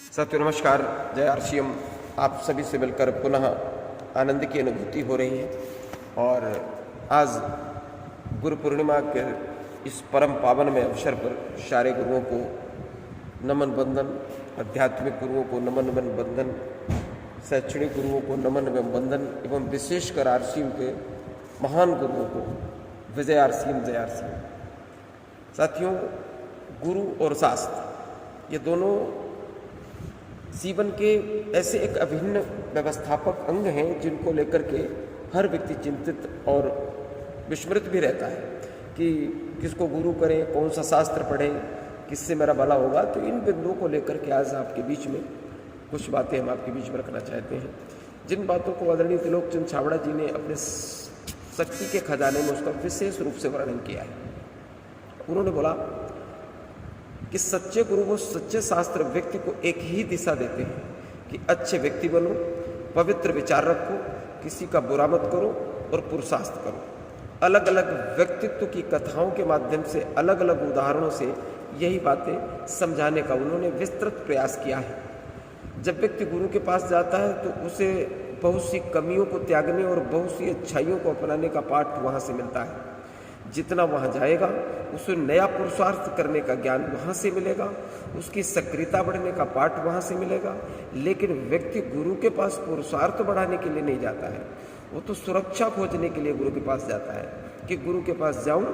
सत्य नमस्कार। जय आरसीएम। आप सभी से मिलकर पुनः आनंद की अनुभूति हो रही है और आज गुरु पूर्णिमा के इस परम पावन में अवसर पर सारे गुरुओं को नमन बंदन, आध्यात्मिक गुरुओं को नमन बंदन, शैक्षणिक गुरुओं को नमन बंदन एवं विशेषकर आरसीएम के महान गुरुओं को विजय आरसीएम, जय आरसीएम। साथियों, गुरु और शास्त्र ये दोनों जीवन के ऐसे एक अभिन्न व्यवस्थापक अंग हैं जिनको लेकर के हर व्यक्ति चिंतित और विस्मृत भी रहता है कि किसको गुरु करें, कौन सा शास्त्र पढ़ें, किससे मेरा भला होगा। तो इन बिंदुओं को लेकर के आज आपके बीच में कुछ बातें हम आपके बीच में रखना चाहते हैं, जिन बातों को आदरणीय त्रिलोक चंद छाबड़ा जी ने अपने शक्ति के खजाने में उसका विशेष रूप से वर्णन किया है। उन्होंने बोला कि सच्चे गुरु वो सच्चे शास्त्र व्यक्ति को एक ही दिशा देते हैं कि अच्छे व्यक्ति बनो, पवित्र विचार रखो, किसी का बुरा मत करो और पुरुषार्थ करो। अलग अलग व्यक्तित्व की कथाओं के माध्यम से, अलग अलग उदाहरणों से यही बातें समझाने का उन्होंने विस्तृत प्रयास किया है। जब व्यक्ति गुरु के पास जाता है तो उसे बहुत सी कमियों को त्यागने और बहुत सी अच्छाइयों को अपनाने का पाठ वहाँ से मिलता है। जितना वहाँ जाएगा उसे नया पुरुषार्थ करने का ज्ञान वहाँ से मिलेगा, उसकी सक्रियता बढ़ने का पाठ वहाँ से मिलेगा। लेकिन व्यक्ति गुरु के पास पुरुषार्थ बढ़ाने के लिए नहीं जाता है, वो तो सुरक्षा खोजने के लिए गुरु के पास जाता है कि गुरु के पास जाऊं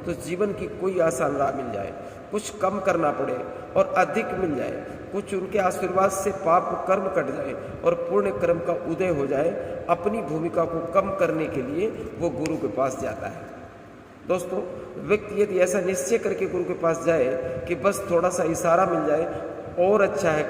तो जीवन की कोई आसान राह मिल जाए, कुछ कम करना पड़े और अधिक मिल जाए, कुछ उनके आशीर्वाद से पाप कर्म कट जाए और पुण्य कर्म का उदय हो जाए। अपनी भूमिका को कम करने के लिए वो गुरु के पास जाता है। दोस्तों, व्यक्ति यदि ऐसा निश्चय करके गुरु के पास जाए कि बस थोड़ा सा इशारा मिल जाए और अच्छा है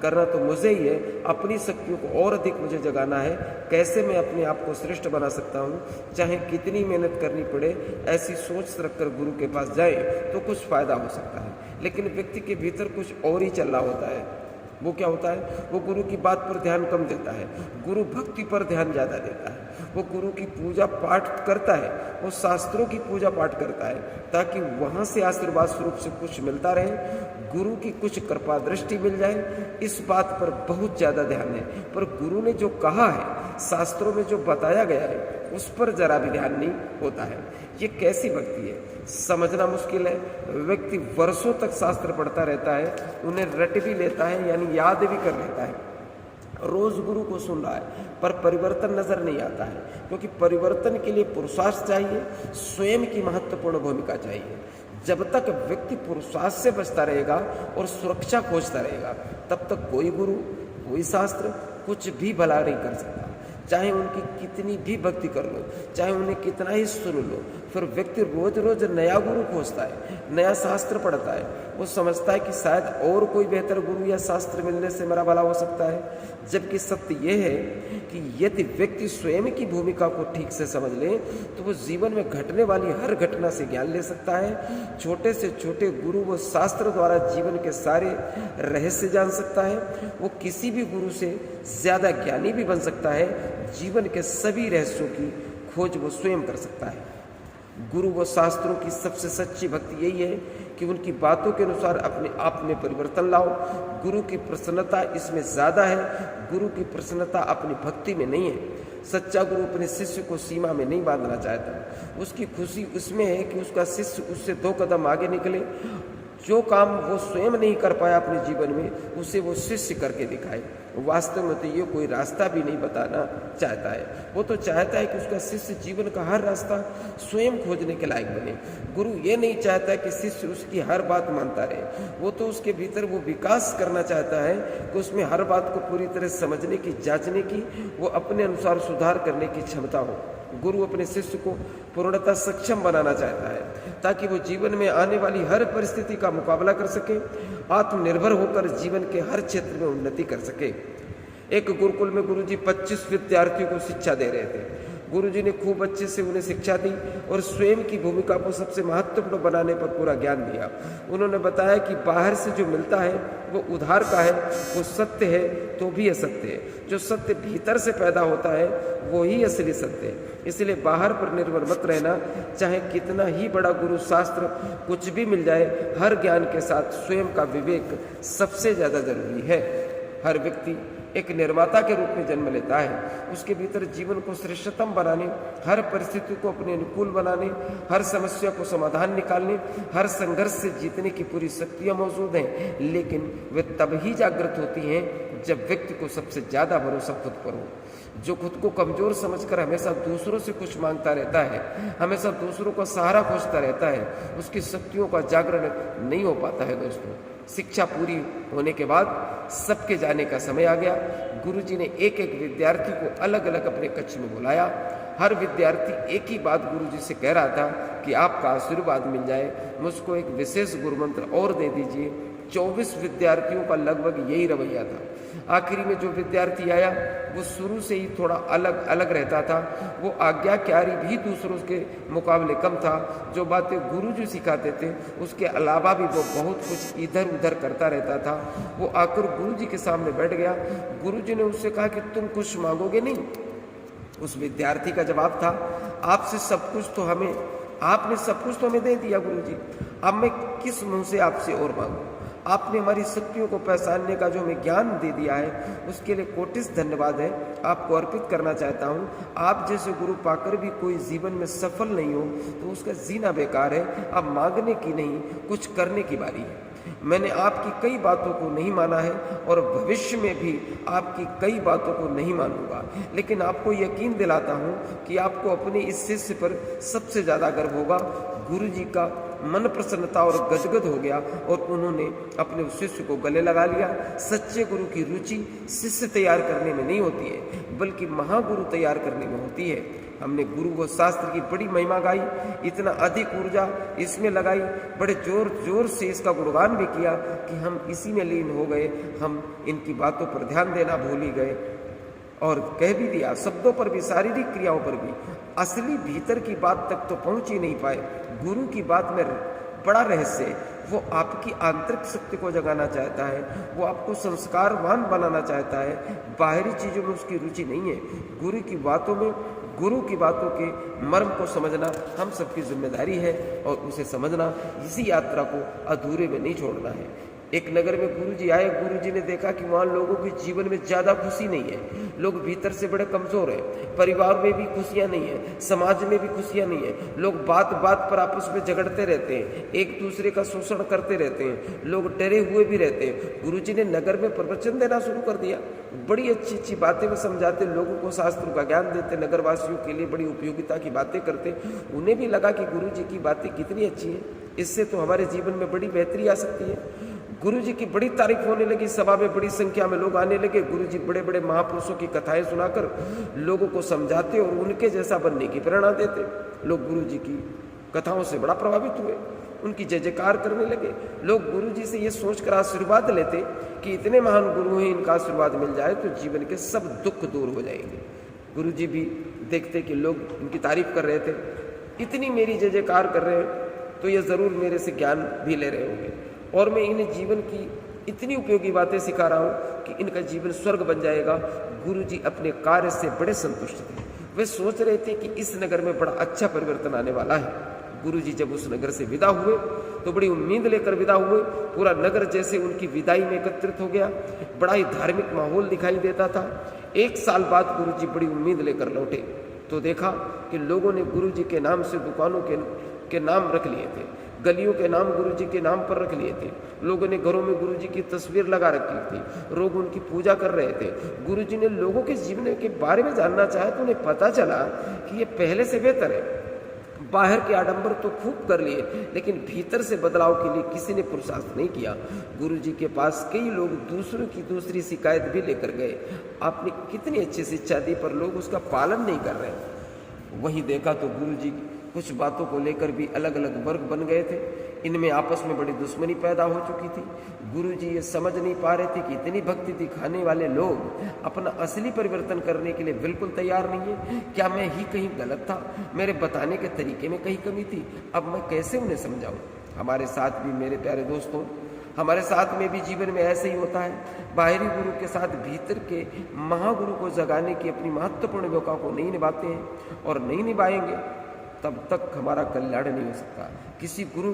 करना तो मुझे ही है, अपनी शक्तियों को और अधिक मुझे जगाना है, कैसे मैं अपने आप को श्रेष्ठ बना सकता हूँ, चाहे कितनी मेहनत करनी पड़े, ऐसी सोच रखकर गुरु के पास जाए तो कुछ फायदा हो सकता है। लेकिन व्यक्ति के भीतर कुछ और ही चल रहा होता है। वो क्या होता है? वो गुरु की बात पर ध्यान कम देता है, गुरु भक्ति पर ध्यान ज़्यादा देता है। वो गुरु की पूजा पाठ करता है, वो शास्त्रों की पूजा पाठ करता है ताकि वहाँ से आशीर्वाद स्वरूप से कुछ मिलता रहे, गुरु की कुछ कृपा दृष्टि मिल जाए। इस बात पर बहुत ज़्यादा ध्यान है, पर गुरु ने जो कहा है, शास्त्रों में जो बताया गया है, उस पर जरा भी ध्यान नहीं होता है। ये कैसी भक्ति है, समझना मुश्किल है। व्यक्ति वर्षों तक शास्त्र पढ़ता रहता है, उन्हें रट भी लेता है, यानी याद भी कर लेता है, रोज गुरु को सुन रहा है, पर परिवर्तन नजर नहीं आता है। क्योंकि परिवर्तन के लिए पुरुषार्थ चाहिए, स्वयं की महत्वपूर्ण भूमिका चाहिए। जब तक व्यक्ति पुरुषार्थ से बचता रहेगा और सुरक्षा खोजता रहेगा, तब तक कोई गुरु, कोई शास्त्र कुछ भी भला नहीं कर सकता। चाहे उनकी कितनी भी भक्ति कर लो, चाहे उन्हें कितना ही सुन लो, फिर व्यक्ति रोज रोज नया गुरु खोजता है, नया शास्त्र पढ़ता है। वो समझता है कि शायद और कोई बेहतर गुरु या शास्त्र मिलने से मेरा भला हो सकता है। जबकि सत्य यह है कि यदि व्यक्ति स्वयं की भूमिका को ठीक से समझ ले तो वो जीवन में घटने वाली हर घटना से ज्ञान ले सकता है। छोटे से छोटे गुरु वो शास्त्र द्वारा जीवन के सारे रहस्य जान सकता है। वो किसी भी गुरु से ज्यादा ज्ञानी भी बन सकता है। जीवन के सभी रहस्यों की खोज वो स्वयं कर सकता है। गुरु व शास्त्रों की सबसे सच्ची भक्ति यही है कि उनकी बातों के अनुसार अपने आप में परिवर्तन लाओ। गुरु की प्रसन्नता इसमें ज़्यादा है, गुरु की प्रसन्नता अपनी भक्ति में नहीं है। सच्चा गुरु अपने शिष्य को सीमा में नहीं बांधना चाहता, उसकी खुशी उसमें है कि उसका शिष्य उससे 2 कदम आगे निकले। जो काम वो स्वयं नहीं कर पाया अपने जीवन में, उसे वो शिष्य करके दिखाए। वास्तव में तो ये कोई रास्ता भी नहीं बताना चाहता है, वो तो चाहता है कि उसका शिष्य जीवन का हर रास्ता स्वयं खोजने के लायक बने। गुरु ये नहीं चाहता कि शिष्य उसकी हर बात मानता रहे, वो तो उसके भीतर वो विकास करना चाहता है कि उसमें हर बात को पूरी तरह समझने की, जांचने की, वो अपने अनुसार सुधार करने की क्षमता हो। गुरु अपने शिष्य को पूर्णतः सक्षम बनाना चाहता है ताकि वो जीवन में आने वाली हर परिस्थिति का मुकाबला कर सके, आत्मनिर्भर होकर जीवन के हर क्षेत्र में उन्नति कर सके। एक गुरुकुल में गुरुजी 25 विद्यार्थियों को शिक्षा दे रहे थे। गुरु जी ने खूब अच्छे से उन्हें शिक्षा दी और स्वयं की भूमिका को सबसे महत्वपूर्ण बनाने पर पूरा ज्ञान दिया। उन्होंने बताया कि बाहर से जो मिलता है वो उधार का है, वो सत्य है तो भी असत्य है। जो सत्य भीतर से पैदा होता है वो ही असली सत्य है। इसलिए बाहर पर निर्भर मत रहना, चाहे कितना ही बड़ा गुरु शास्त्र कुछ भी मिल जाए, हर ज्ञान के साथ स्वयं का विवेक सबसे ज़्यादा जरूरी है। हर व्यक्ति एक निर्माता के रूप में जन्म लेता है। उसके भीतर जीवन को श्रेष्ठतम बनाने, हर परिस्थिति को अपने अनुकूल बनाने, हर समस्या को समाधान निकालने, हर संघर्ष से जीतने की पूरी शक्तियां मौजूद हैं, लेकिन वे तब ही जागृत होती हैं जब व्यक्ति को सबसे ज्यादा भरोसा खुद पर हो। जो खुद को कमजोर समझकर हमेशा दूसरों से कुछ मांगता रहता है, हमेशा दूसरों का सहारा खोजता रहता है, उसकी शक्तियों का जागरण नहीं हो पाता है। दोस्तों, शिक्षा पूरी होने के बाद सबके जाने का समय आ गया। गुरुजी ने एक एक विद्यार्थी को अलग अलग अपने कक्ष में बुलाया। हर विद्यार्थी एक ही बात गुरुजी से कह रहा था कि आपका आशीर्वाद मिल जाए, मुझको एक विशेष गुरु मंत्र और दे दीजिए। 24 विद्यार्थियों का लगभग यही रवैया था। आखिरी में जो विद्यार्थी आया वो शुरू से ही थोड़ा अलग अलग रहता था। वो आज्ञाकारी भी दूसरों के मुकाबले कम था। जो बातें गुरुजी सिखाते थे उसके अलावा भी वो बहुत कुछ इधर उधर करता रहता था। वो आकर गुरुजी के सामने बैठ गया। गुरुजी ने उससे कहा कि तुम कुछ मांगोगे नहीं? उस विद्यार्थी का जवाब था, आपने सब कुछ तो हमें दे दिया गुरुजी, अब मैं किस मुंह से आपसे और मांगू? आपने हमारी शक्तियों को पहचानने का जो हमें ज्ञान दे दिया है उसके लिए कोटिस धन्यवाद है, आपको अर्पित करना चाहता हूँ। आप जैसे गुरु पाकर भी कोई जीवन में सफल नहीं हो तो उसका जीना बेकार है। अब मांगने की नहीं, कुछ करने की बारी है। मैंने आपकी कई बातों को नहीं माना है और भविष्य में भी आपकी कई बातों को नहीं मानूंगा, लेकिन आपको यकीन दिलाता हूँ कि आपको अपने इस शिष्य पर सबसे ज़्यादा गर्व होगा। गुरुजी का मन प्रसन्नता और गदगद हो गया और उन्होंने अपने शिष्य को गले लगा लिया। सच्चे गुरु की रुचि शिष्य तैयार करने में नहीं होती है, बल्कि महागुरु तैयार करने में होती है। हमने गुरु व शास्त्र की बड़ी महिमा गाई, इतना अधिक ऊर्जा इसमें लगाई, बड़े जोर जोर से इसका गुणगान भी किया कि हम इसी में लीन हो गए। हम इनकी बातों पर ध्यान देना भूल ही गए और कह भी दिया, शब्दों पर भी, शारीरिक क्रियाओं पर भी। असली भीतर की बात तक तो पहुंच ही नहीं पाए। गुरु की बात में बड़ा रहस्य है। वो आपकी आंतरिक शक्ति को जगाना चाहता है, वो आपको संस्कारवान बनाना चाहता है। बाहरी चीजों में उसकी रुचि नहीं है। गुरु की बातों के मर्म को समझना हम सबकी जिम्मेदारी है और उसे समझना, इसी यात्रा को अधूरे में नहीं छोड़ना है। एक नगर में गुरुजी आए। गुरुजी ने देखा कि वहाँ लोगों के जीवन में ज़्यादा खुशी नहीं है। लोग भीतर से बड़े कमज़ोर हैं। परिवार में भी खुशियाँ नहीं है, समाज में भी खुशियाँ नहीं है। लोग बात बात पर आपस में झगड़ते रहते हैं, एक दूसरे का शोषण करते रहते हैं, लोग डरे हुए भी रहते हैं। गुरुजी ने नगर में प्रवचन देना शुरू कर दिया। बड़ी अच्छी अच्छी बातें में समझाते, लोगों को शास्त्रों का ज्ञान देते, नगरवासियों के लिए बड़ी उपयोगिता की बातें करते। उन्हें भी लगा कि गुरुजी की बातें कितनी अच्छी हैं, इससे तो हमारे जीवन में बड़ी बेहतरी आ सकती है। गुरुजी की बड़ी तारीफ होने लगी। सभा में बड़ी संख्या में लोग आने लगे। गुरुजी बड़े बड़े महापुरुषों की कथाएं सुनाकर लोगों को समझाते और उनके जैसा बनने की प्रेरणा देते। लोग गुरुजी की कथाओं से बड़ा प्रभावित हुए, उनकी जय जयकार करने लगे। लोग गुरुजी से ये सोचकर आशीर्वाद लेते कि इतने महान गुरु हैं, इनका आशीर्वाद मिल जाए तो जीवन के सब दुख दूर हो जाएंगे। गुरुजी भी देखते कि लोग इनकी तारीफ कर रहे थे, इतनी मेरी जय जयकार कर रहे हैं तो ये जरूर मेरे से ज्ञान भी ले रहे होंगे और मैं इन्हें जीवन की इतनी उपयोगी बातें सिखा रहा हूँ कि इनका जीवन स्वर्ग बन जाएगा। गुरुजी अपने कार्य से बड़े संतुष्ट थे। वे सोच रहे थे कि इस नगर में बड़ा अच्छा परिवर्तन आने वाला है। गुरुजी जब उस नगर से विदा हुए तो बड़ी उम्मीद लेकर विदा हुए। पूरा नगर जैसे उनकी विदाई में एकत्रित हो गया। बड़ा ही धार्मिक माहौल दिखाई देता था। 1 साल बाद गुरुजी बड़ी उम्मीद लेकर लौटे तो देखा कि लोगों ने गुरुजी के नाम से दुकानों के नाम रख लिए थे, गलियों के नाम गुरुजी के नाम पर रख लिए थे। लोगों ने घरों में गुरुजी की तस्वीर लगा रखी थी। लोग उनकी पूजा कर रहे थे। गुरुजी ने लोगों के जीवन के बारे में जानना चाहा तो उन्हें पता चला कि ये पहले से बेहतर है। बाहर के आडंबर तो खूब कर लिए, लेकिन भीतर से बदलाव के लिए किसी ने पुरुषार्थ नहीं किया। गुरुजी के पास कई लोग दूसरों की दूसरी शिकायत भी लेकर गए। आपने कितनी अच्छी शिक्षा दी पर लोग उसका पालन नहीं कर रहे। वहीं देखा तो गुरुजी कुछ बातों को लेकर भी अलग अलग वर्ग बन गए थे। इनमें आपस में बड़ी दुश्मनी पैदा हो चुकी थी। गुरुजी ये समझ नहीं पा रहे थे कि इतनी भक्ति दिखाने वाले लोग अपना असली परिवर्तन करने के लिए बिल्कुल तैयार नहीं है। क्या मैं ही कहीं गलत था? मेरे बताने के तरीके में कहीं कमी थी? अब मैं कैसे उन्हें समझाऊं? हमारे साथ भी मेरे प्यारे दोस्तों, हमारे साथ में भी जीवन में ऐसे ही होता है। बाहरी गुरु के साथ भीतर के महागुरु को जगाने की अपनी महत्वपूर्ण भूमिका को नहीं निभाते हैं और नहीं निभाएंगे तब तक हमारा कल्याण नहीं हो सकता। किसी गुरु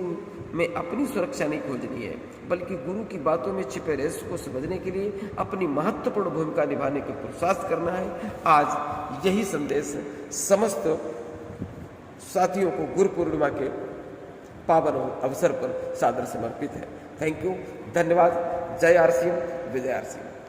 में अपनी सुरक्षा नहीं खोजनी है, बल्कि गुरु की बातों में छिपे रहस्य को समझने के लिए अपनी महत्वपूर्ण भूमिका निभाने का प्रयास करना है। आज यही संदेश समस्त साथियों को गुरु पूर्णिमा के पावन अवसर पर सादर समर्पित है। थैंक यू, धन्यवाद। जय आरसीएम, विजय आरसीएम।